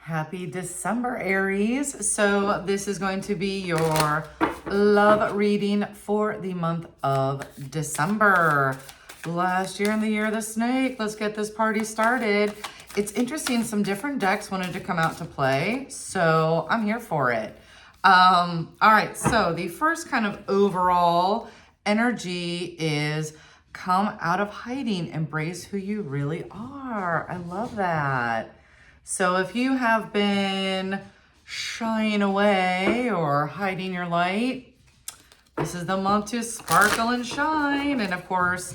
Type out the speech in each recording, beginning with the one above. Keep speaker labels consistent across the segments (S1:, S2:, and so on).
S1: Happy December, Aries. So this is going to be your love reading for the month of December. Last year in the year of the snake. Let's get this party started. It's interesting. Some different decks wanted to come out to play, so I'm here for it. All right, so the first kind of overall energy is come out of hiding, embrace who you really are. I love that. So if you have been shying away or hiding your light, this is the month to sparkle and shine. And of course,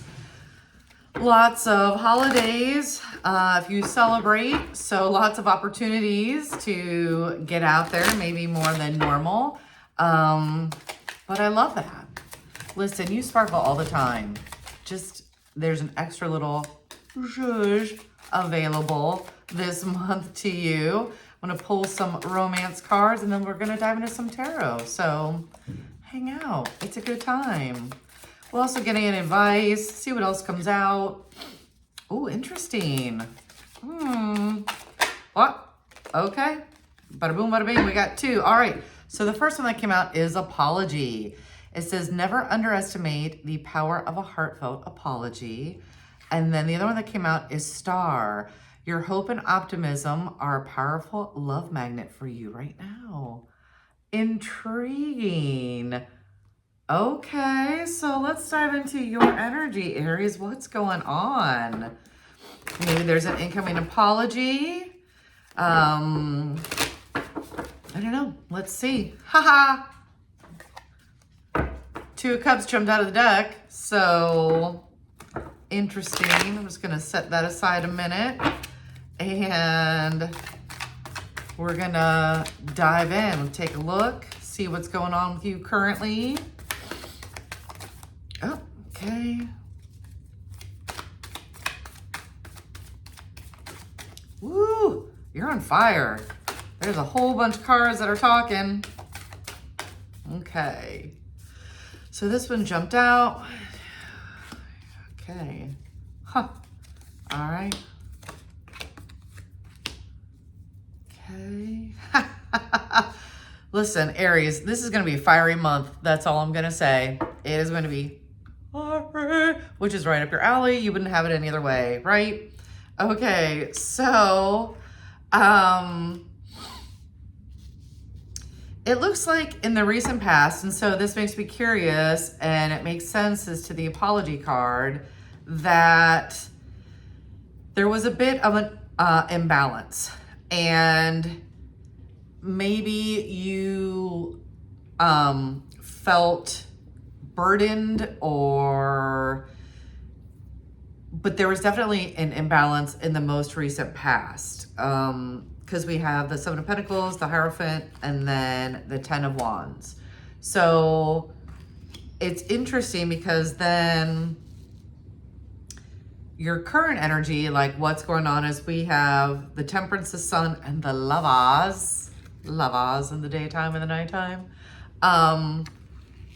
S1: lots of holidays if you celebrate. So lots of opportunities to get out there, maybe more than normal. But I love that. Listen, you sparkle all the time. Just there's an extra little zhuzh available this month to you. I'm going to pull some romance cards and then we're going to dive into some tarot. So hang out. It's a good time. We're also getting an advice. See what else comes out. Oh, interesting. What? Okay. Bada boom, bada bing. We got two. All right. So the first one that came out is apology. It says, never underestimate the power of a heartfelt apology. And then the other one that came out is star. Your hope and optimism are a powerful love magnet for you right now. Intriguing. Okay, so let's dive into your energy, Aries. What's going on? Maybe there's an incoming apology. I don't know. Let's see. Haha. Two of Cups jumped out of the deck. So interesting. I'm just going to set that aside a minute. And we're going to dive in. Take a look. See what's going on with you currently. Oh, okay. Woo! You're on fire. There's a whole bunch of cards that are talking. Okay. So this one jumped out. Okay. Huh. All right. Okay. Listen, Aries, this is going to be a fiery month. That's all I'm going to say. It is going to be fiery, which is right up your alley. You wouldn't have it any other way, right? Okay, so it looks like in the recent past, and so this makes me curious, and it makes sense as to the apology card, that there was a bit of an imbalance. And maybe you felt burdened but there was definitely an imbalance in the most recent past. Because we have the Seven of Pentacles, the Hierophant, and then the Ten of Wands. So it's interesting because then your current energy, like what's going on is we have the Temperance, the Sun, and the Lovers in the daytime and the nighttime.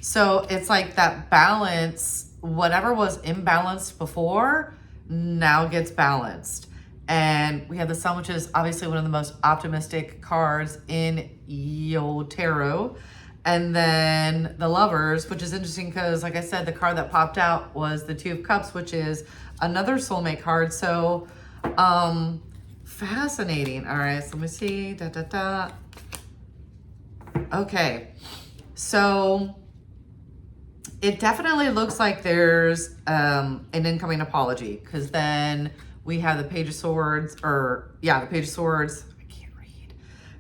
S1: So it's like that balance, whatever was imbalanced before now gets balanced. And we have the Sun, which is obviously one of the most optimistic cards in your tarot. And then the Lovers, which is interesting because, like I said, the card that popped out was the Two of Cups, which is another soulmate card. So fascinating. All right, so let me see. Okay, so it definitely looks like there's an incoming apology, because then we have the Page of Swords, the Page of Swords, I can't read,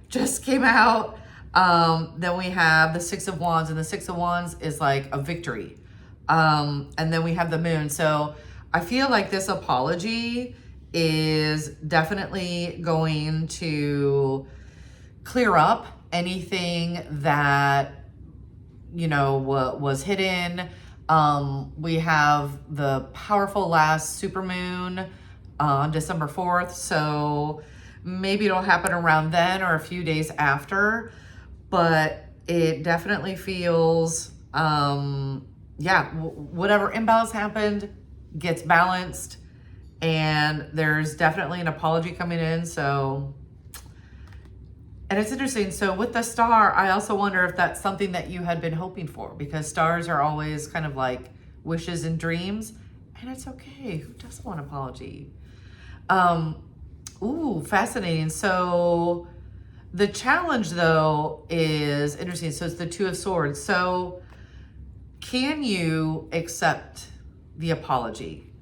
S1: just came out. Then we have the Six of Wands, and the Six of Wands is like a victory. And then we have the Moon. So I feel like this apology is definitely going to clear up anything that, you know, was hidden. We have the powerful last supermoon on December 4th. So maybe it'll happen around then or a few days after. But it definitely feels, whatever imbalance happened gets balanced, and there's definitely an apology coming in. So And it's interesting. So with the star, I also wonder if that's something that you had been hoping for, because stars are always kind of like wishes and dreams, and it's okay. Who doesn't want an apology? Ooh, fascinating. So the challenge though is interesting. So it's the Two of Swords. So can you accept the apology?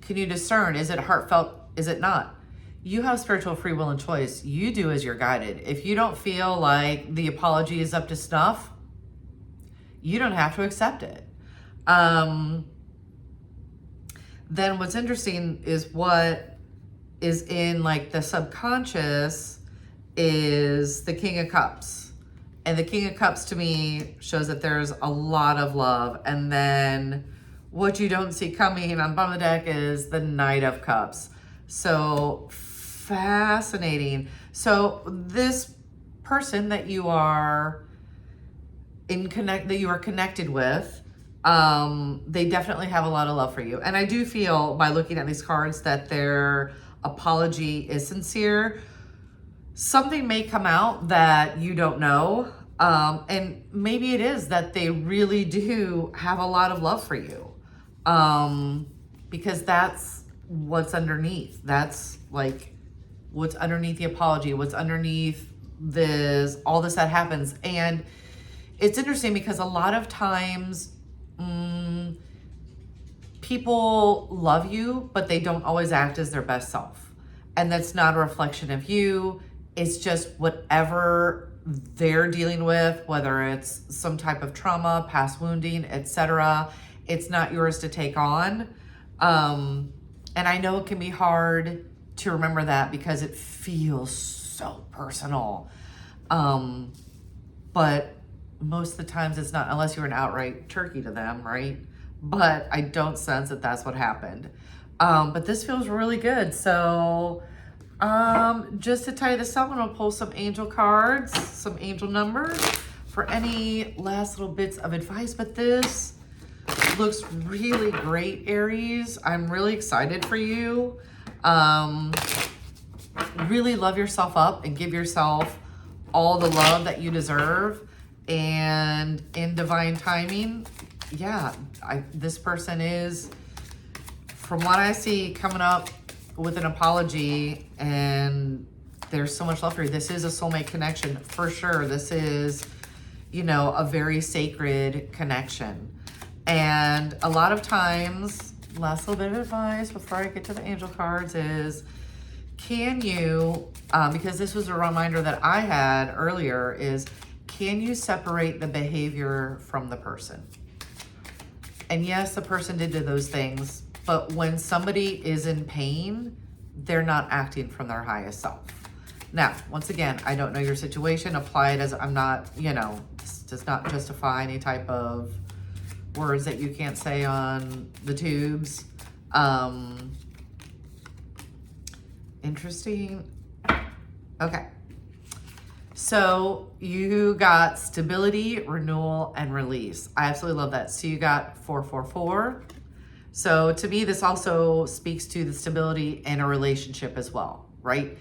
S1: Can you discern? Is it heartfelt? Is it not? You have spiritual free will and choice. You do as you're guided. If you don't feel like the apology is up to snuff, you don't have to accept it. Then what's interesting is what is in like the subconscious is the King of Cups. And the King of Cups to me shows that there's a lot of love. And then what you don't see coming on the bottom of the deck is the Knight of Cups. So fascinating. So this person that you are connected with, they definitely have a lot of love for you. And I do feel by looking at these cards that their apology is sincere. Something may come out that you don't know. And maybe it is that they really do have a lot of love for you. Because that's what's underneath. That's like what's underneath the apology, what's underneath all this that happens. And it's interesting because a lot of times people love you, but they don't always act as their best self. And that's not a reflection of you. It's just whatever they're dealing with, whether it's some type of trauma, past wounding, etc. It's not yours to take on. And I know it can be hard to remember that because it feels so personal. But most of the times it's not, unless you're an outright turkey to them, right? But I don't sense that that's what happened. But this feels really good. So just to tie this up, I'm gonna pull some angel cards, some angel numbers for any last little bits of advice. But this looks really great, Aries. I'm really excited for you. Really love yourself up and give yourself all the love that you deserve. And in divine timing, yeah, this person is, from what I see, coming up with an apology, and there's so much love for you. This is a soulmate connection for sure. This is, you know, a very sacred connection. And a lot of times, last little bit of advice before I get to the angel cards is, can you, because this was a reminder that I had earlier, is can you separate the behavior from the person? And yes, the person did do those things, but when somebody is in pain, they're not acting from their highest self. Now, once again, I don't know your situation. Apply it as, I'm not, you know, this does not justify any type of words that you can't say on the tubes. Interesting. Okay. So you got stability, renewal, and release. I absolutely love that. So you got 444. So to me, this also speaks to the stability in a relationship as well, right?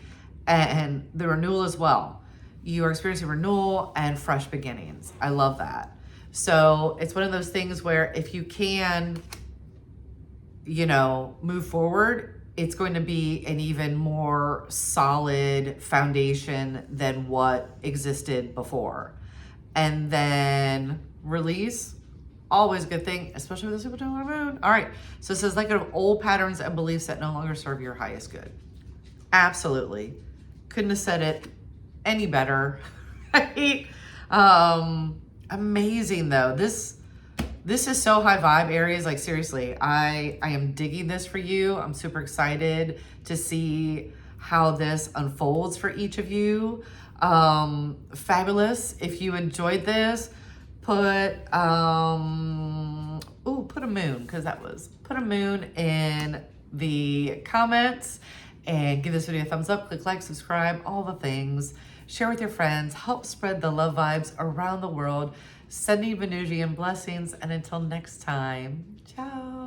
S1: And the renewal as well. You are experiencing renewal and fresh beginnings. I love that. So it's one of those things where if you can, you know, move forward, it's going to be an even more solid foundation than what existed before. And then release, always a good thing, especially with the superlunar moon. All right, so it says let go of old patterns and beliefs that no longer serve your highest good. Absolutely. Couldn't have said it any better, right? Amazing though. This is so high vibe, Aries. Like seriously, I am digging this for you. I'm super excited to see how this unfolds for each of you. Fabulous. If you enjoyed this, put a moon, put a moon in the comments and give this video a thumbs up, click like, subscribe, all the things. Share with your friends, help spread the love vibes around the world. Sending Venusian blessings, and until next time, ciao.